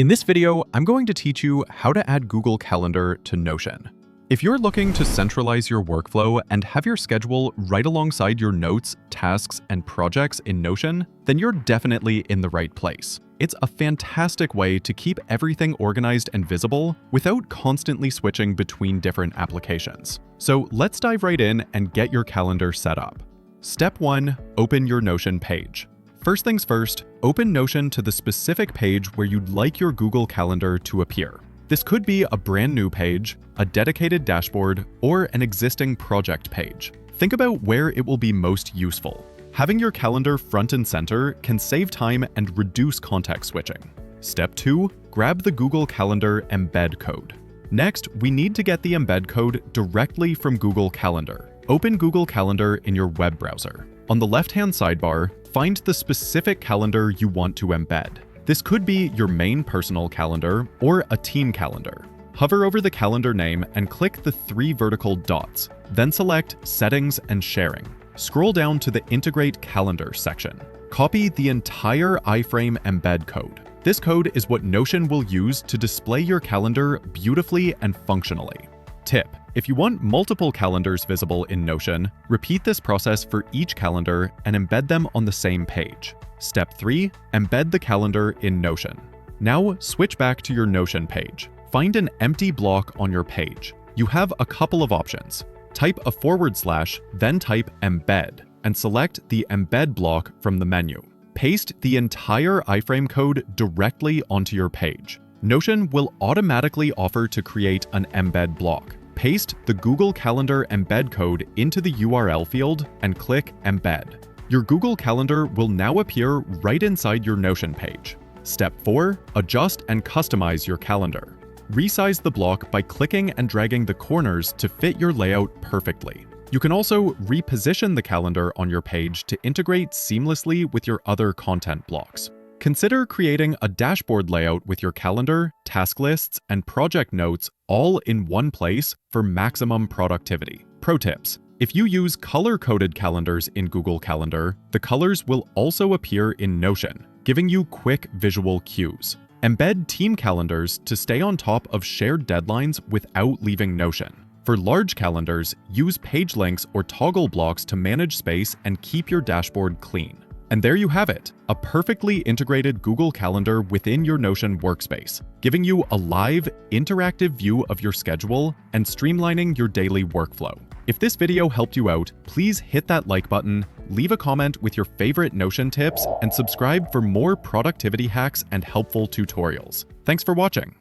In this video, I'm going to teach you how to add Google Calendar to Notion. If you're looking to centralize your workflow and have your schedule right alongside your notes, tasks, and projects in Notion, then you're definitely in the right place. It's a fantastic way to keep everything organized and visible without constantly switching between different applications. So let's dive right in and get your calendar set up. Step 1, open your Notion page. First things first, open Notion to the specific page where you'd like your Google Calendar to appear. This could be a brand new page, a dedicated dashboard, or an existing project page. Think about where it will be most useful. Having your calendar front and center can save time and reduce context switching. Step 2, grab the Google Calendar embed code. Next, we need to get the embed code directly from Google Calendar. Open Google Calendar in your web browser. On the left-hand sidebar, find the specific calendar you want to embed. This could be your main personal calendar or a team calendar. Hover over the calendar name and click the 3 vertical dots, then select Settings and Sharing. Scroll down to the Integrate Calendar section. Copy the entire iframe embed code. This code is what Notion will use to display your calendar beautifully and functionally. Tip: if you want multiple calendars visible in Notion, repeat this process for each calendar and embed them on the same page. Step 3, embed the calendar in Notion. Now switch back to your Notion page. Find an empty block on your page. You have a couple of options. Type a /, then type embed, and select the embed block from the menu. Paste the entire iframe code directly onto your page. Notion will automatically offer to create an embed block. Paste the Google Calendar embed code into the URL field and click Embed. Your Google Calendar will now appear right inside your Notion page. Step 4, adjust and customize your calendar. Resize the block by clicking and dragging the corners to fit your layout perfectly. You can also reposition the calendar on your page to integrate seamlessly with your other content blocks. Consider creating a dashboard layout with your calendar, task lists, and project notes all in one place for maximum productivity. Pro tips: if you use color-coded calendars in Google Calendar, the colors will also appear in Notion, giving you quick visual cues. Embed team calendars to stay on top of shared deadlines without leaving Notion. For large calendars, use page links or toggle blocks to manage space and keep your dashboard clean. And there you have it, a perfectly integrated Google Calendar within your Notion workspace, giving you a live, interactive view of your schedule and streamlining your daily workflow. If this video helped you out, please hit that like button, leave a comment with your favorite Notion tips, and subscribe for more productivity hacks and helpful tutorials. Thanks for watching.